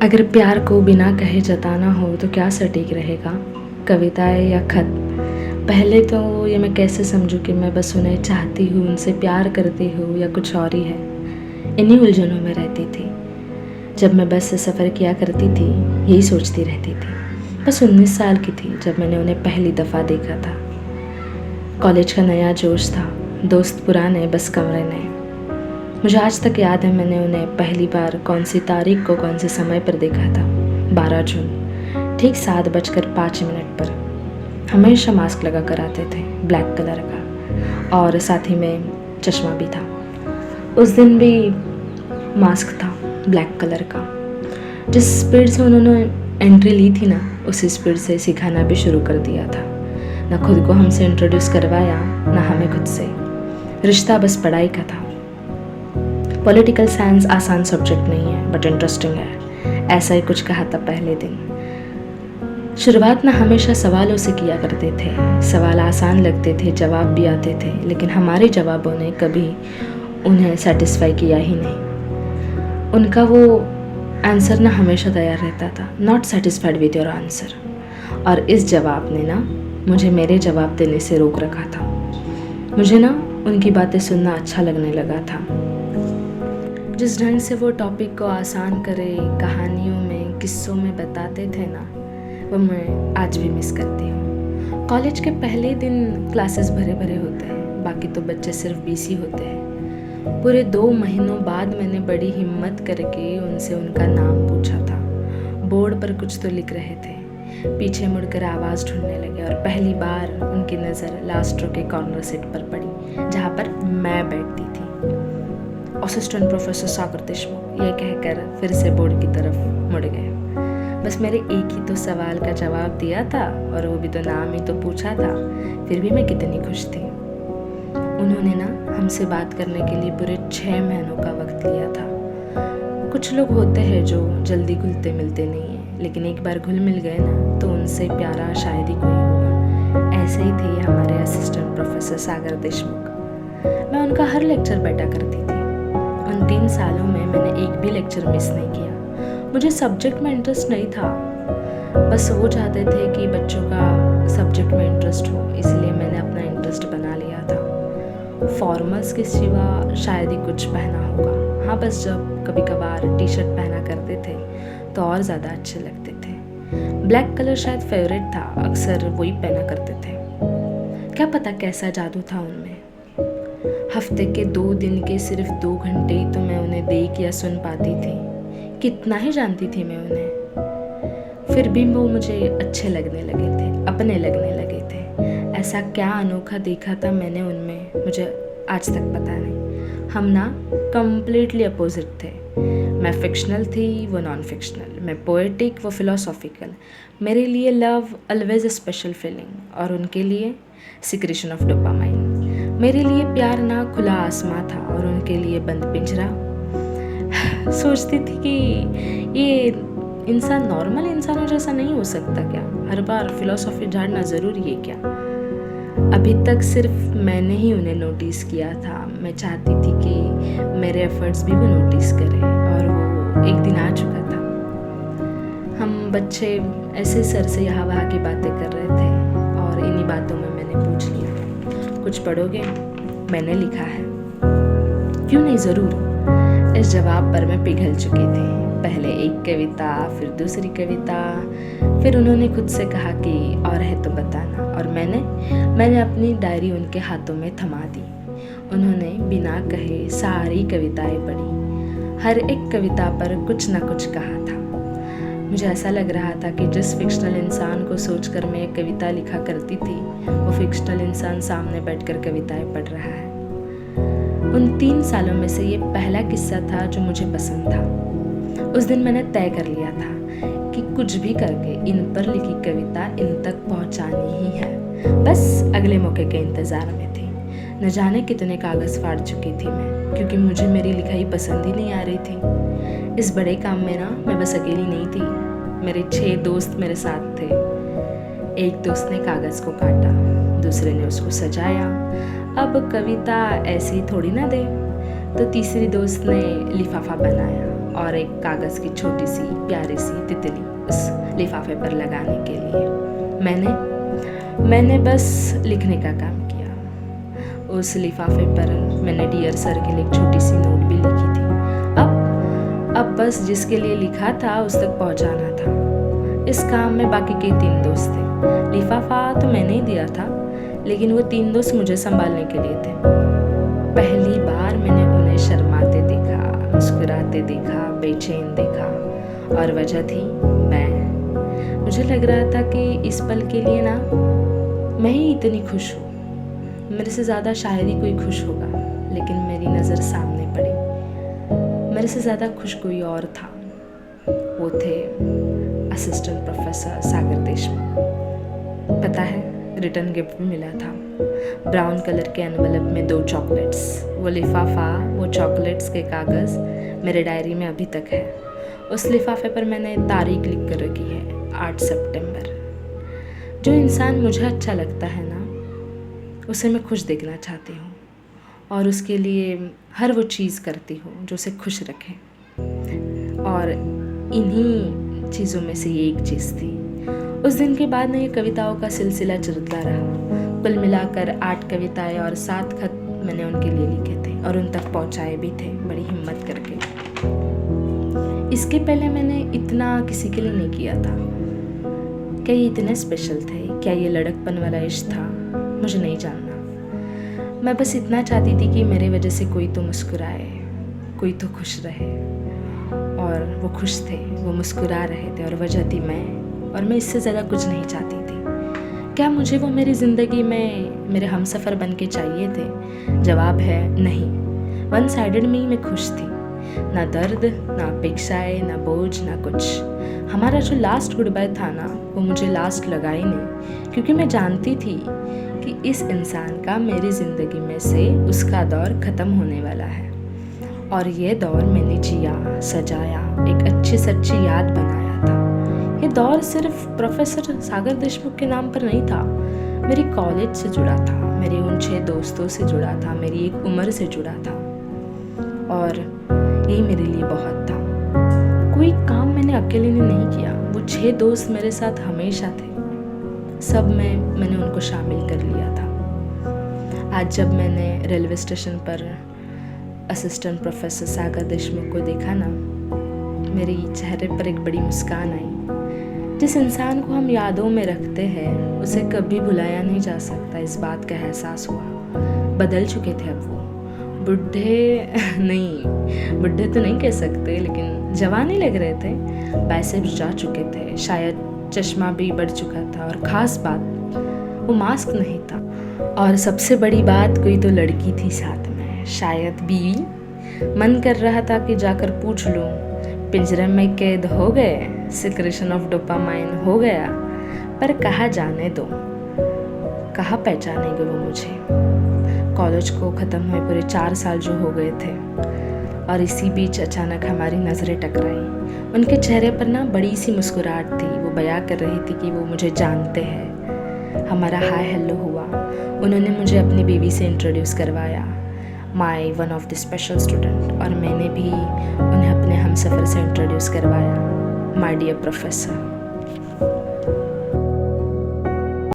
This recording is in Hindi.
अगर प्यार को बिना कहे जताना हो तो क्या सटीक रहेगा, कविताएं या खत। पहले तो ये मैं कैसे समझूं कि मैं बस उन्हें चाहती हूँ, उनसे प्यार करती हूँ या कुछ और ही है। इन्हीं उलझनों में रहती थी। जब मैं बस से सफ़र किया करती थी, यही सोचती रहती थी। बस 19 साल की थी जब मैंने उन्हें पहली दफ़ा देखा था। कॉलेज का नया जोश था, दोस्त पुराने, बस कमरे नए। मुझे आज तक याद है मैंने उन्हें पहली बार कौन सी तारीख को कौन से समय पर देखा था। 12 जून, ठीक 7:05 पर। हमेशा मास्क लगा कर आते थे, ब्लैक कलर का, और साथ ही में चश्मा भी था। उस दिन भी मास्क था ब्लैक कलर का। जिस स्पीड से उन्होंने एंट्री ली थी ना, उसी स्पीड से सिखाना भी शुरू कर दिया था। ना खुद को हमसे इंट्रोड्यूस करवाया, ना हमें खुद से। रिश्ता बस पढ़ाई का था। पॉलिटिकल साइंस आसान सब्जेक्ट नहीं है, बट इंटरेस्टिंग है, ऐसा ही कुछ कहा था पहले दिन। शुरुआत ना हमेशा सवालों से किया करते थे। सवाल आसान लगते थे, जवाब भी आते थे, लेकिन हमारे जवाबों ने कभी उन्हें सेटिस्फाई किया ही नहीं। उनका वो आंसर ना हमेशा तैयार रहता था, not satisfied with your answer. और इस जवाब ने ना मुझे मेरे जवाब देने से रोक रखा था। मुझे ना उनकी बातें सुनना अच्छा लगने लगा था। जिस ढंग से वो टॉपिक को आसान करे, कहानियों में, किस्सों में बताते थे ना, वो मैं आज भी मिस करती हूँ। कॉलेज के पहले दिन क्लासेस भरे भरे होते हैं, बाकी तो बच्चे सिर्फ बिजी होते हैं। पूरे 2 महीनों बाद मैंने बड़ी हिम्मत करके उनसे उनका नाम पूछा था। बोर्ड पर कुछ तो लिख रहे थे। पीछे मुड़कर आवाज़ ढूंढने लगे और पहली बार उनकी नज़र लास्ट रो के कॉर्नर सीट पर पड़ी, जहाँ पर मैं बैठती थी। असिस्टेंट प्रोफेसर सागर देशमुख, ये कहकर फिर से बोर्ड की तरफ मुड़ गए। बस मेरे एक ही तो सवाल का जवाब दिया था, और वो भी तो नाम ही तो पूछा था। फिर भी मैं कितनी खुश थी। उन्होंने ना हमसे बात करने के लिए पूरे 6 महीनों का वक्त लिया था। कुछ लोग होते हैं जो जल्दी घुलते मिलते नहीं हैं, लेकिन एक बार घुल मिल गए ना तो उनसे प्यारा शायद ही कोई होगा। ऐसे ही थे हमारे असिस्टेंट प्रोफेसर सागर देशमुख। मैं उनका हर लेक्चर बैठा करती थी। उन 3 सालों में मैंने एक भी लेक्चर मिस नहीं किया। मुझे सब्जेक्ट में इंटरेस्ट नहीं था, बस वो चाहते थे कि बच्चों का सब्जेक्ट में इंटरेस्ट हो, इसलिए मैंने अपना इंटरेस्ट बना लिया था। फॉर्मल्स के सिवा शायद ही कुछ पहना होगा। हाँ, बस जब कभी कभार टी शर्ट पहना करते थे तो और ज़्यादा अच्छे लगते थे। ब्लैक कलर शायद फेवरेट था, अक्सर वही पहना करते थे। क्या पता कैसा जादू था उनमें। हफ्ते के 2 दिन के सिर्फ 2 घंटे ही तो मैं उन्हें देख या सुन पाती थी। कितना ही जानती थी मैं उन्हें, फिर भी वो मुझे अच्छे लगने लगे थे, अपने लगने लगे थे। ऐसा क्या अनोखा देखा था मैंने उनमें, मुझे आज तक पता नहीं। हम ना कम्प्लीटली अपोजिट थे। मैं फिक्शनल थी, वो नॉन फिक्शनल। मैं पोएटिक, वो फिलोसॉफिकल। मेरे लिए love always a special feeling, और उनके लिए सिक्रेशन ऑफ डोपामाइन। मेरे लिए प्यार ना खुला आसमां था, और उनके लिए बंद पिंजरा। सोचती थी कि ये इंसान नॉर्मल इंसानों जैसा नहीं हो सकता क्या? हर बार फिलोसॉफी झाड़ना ज़रूरी है क्या? अभी तक सिर्फ मैंने ही उन्हें नोटिस किया था। मैं चाहती थी कि मेरे एफर्ट्स भी वो नोटिस करें, और वो एक दिन आ चुका था। हम बच्चे ऐसे सर से यहाँ वहाँ की बातें कर रहे थे, और इन्हीं बातों में मैंने पूछ लिया, कुछ पढ़ोगे? मैंने लिखा है। क्यों नहीं, ज़रूर। इस जवाब पर मैं पिघल चुकी थी। पहले एक कविता, फिर दूसरी कविता, फिर उन्होंने खुद से कहा कि और है तो बताना, और मैंने अपनी डायरी उनके हाथों में थमा दी। उन्होंने बिना कहे सारी कविताएं पढ़ी। हर एक कविता पर कुछ ना कुछ कहा था। मुझे ऐसा लग रहा था कि जिस फिक्शनल इंसान को सोचकर मैं एक कविता लिखा करती थी, वो फिक्शनल इंसान सामने बैठकर कविताएं पढ़ रहा है। उन 3 सालों में से ये पहला किस्सा था जो मुझे पसंद था। उस दिन मैंने तय कर लिया था कि कुछ भी करके इन पर लिखी कविता इन तक पहुंचानी ही है। बस अगले मौके के इंतज़ार में थी। न जाने कितने कागज़ फाड़ चुकी थी मैं, क्योंकि मुझे मेरी लिखाई पसंद ही नहीं आ रही थी। इस बड़े काम में ना मैं बस अकेली नहीं थी, मेरे 6 दोस्त मेरे साथ थे। एक दोस्त ने कागज़ को काटा, दूसरे ने उसको सजाया। अब कविता ऐसी थोड़ी ना दे, तो तीसरी दोस्त ने लिफाफा बनाया, और एक कागज़ की छोटी सी प्यारी सी तितली उस लिफाफे पर लगाने के लिए मैंने बस लिखने का काम किया। उस लिफाफे पर मैंने डियर सर के लिए एक छोटी सी नोट भी लिखी थी। अब बस जिसके लिए लिखा था उस तक पहुंचाना था। इस काम में बाकी के 3 दोस्त थे। लिफाफा तो मैंने ही दिया था, लेकिन वो 3 दोस्त मुझे संभालने के लिए थे। पहली बार मैंने उन्हें शर्माते देखा, मुस्कुराते देखा, बेचैन देखा, और वजह थी मैं। मुझे लग रहा था कि इस पल के लिए ना मैं ही इतनी खुश हूँ। मेरे से ज़्यादा शायद ही कोई खुश होगा, लेकिन मेरी नज़र सामने पड़ी। मेरे से ज़्यादा खुश कोई और था। वो थे असिस्टेंट प्रोफेसर सागर देशमुख। पता है, रिटर्न गिफ्ट भी मिला था। ब्राउन कलर के एनवेलप में 2 चॉकलेट्स। वो लिफाफा, वो चॉकलेट्स के कागज़ मेरे डायरी में अभी तक है। उस लिफाफे पर मैंने तारीख लिख कर रखी है, 8 सितंबर। जो इंसान मुझे अच्छा लगता है ना, उसे मैं खुश देखना चाहती हूँ, और उसके लिए हर वो चीज़ करती हूँ जो उसे खुश रखे। और इन्हीं चीज़ों में से ये एक चीज़ थी। उस दिन के बाद ना ये कविताओं का सिलसिला चलता रहा। कुल मिलाकर 8 कविताएं और 7 खत मैंने उनके लिए लिखे थे, और उन तक पहुँचाए भी थे बड़ी हिम्मत करके। इसके पहले मैंने इतना किसी के लिए नहीं किया था। क्या ये इतने स्पेशल थे? क्या ये लड़कपन वाला इश्क था? मुझे नहीं जानना। मैं बस इतना चाहती थी कि मेरे वजह से कोई तो मुस्कुराए, कोई तो खुश रहे। और वो खुश थे, वो मुस्कुरा रहे थे, और वजह थी मैं। और मैं इससे ज़्यादा कुछ नहीं चाहती थी। क्या मुझे वो मेरी ज़िंदगी में मेरे हमसफ़र बन के चाहिए थे? जवाब है नहीं। वन साइडेड में ही मैं खुश थी। ना दर्द, ना अपेक्षाएं, ना बोझ, ना कुछ। हमारा जो लास्ट गुड बाय था ना, वो मुझे लास्ट लगा ही नहीं, क्योंकि मैं जानती थी कि इस इंसान का मेरी ज़िंदगी में से उसका दौर ख़त्म होने वाला है। और ये दौर मैंने जिया, सजाया, एक अच्छी सच्ची याद बनाया था। ये दौर सिर्फ प्रोफेसर सागर देशमुख के नाम पर नहीं था, मेरी कॉलेज से जुड़ा था, मेरे उन 6 दोस्तों से जुड़ा था, मेरी एक उम्र से जुड़ा था। और यही मेरे लिए बहुत था। कोई काम मैंने अकेले ने नहीं किया। वो 6 दोस्त मेरे साथ हमेशा थे। सब में मैंने उनको शामिल कर लिया था। आज जब मैंने रेलवे स्टेशन पर असिस्टेंट प्रोफेसर सागर देशमुख को देखा ना, मेरे चेहरे पर एक बड़ी मुस्कान आई। जिस इंसान को हम यादों में रखते हैं, उसे कभी भुलाया नहीं जा सकता, इस बात का एहसास हुआ। बदल चुके थे अब वो। बुढ़े तो नहीं कह सकते, लेकिन जवान ही लग रहे थे। पैसे भी जा चुके थे, शायद चश्मा भी बढ़ चुका था, और ख़ास बात वो मास्क नहीं था। और सबसे बड़ी बात, कोई तो लड़की थी साथ में, शायद बीवी। मन कर रहा था कि जाकर पूछ लूँ, पिंजरे में कैद हो गए, सिक्रेशन ऑफ डोपामाइन हो गया, पर कहाँ जाने दो, कहाँ पहचानेंगे वो मुझे। कॉलेज को ख़त्म हुए पूरे 4 साल जो हो गए थे, और इसी बीच अचानक हमारी नज़रें टकराई। उनके चेहरे पर ना बड़ी सी मुस्कुराहट थी। वो बयां कर रही थी कि वो मुझे जानते हैं। हमारा हाय हेलो हुआ। उन्होंने मुझे अपनी बीवी से इंट्रोड्यूस करवाया, my one of the special student. और मैंने भी उन्हें अपने हमसफ़र से इंट्रोड्यूस करवाया, माय डियर प्रोफेसर।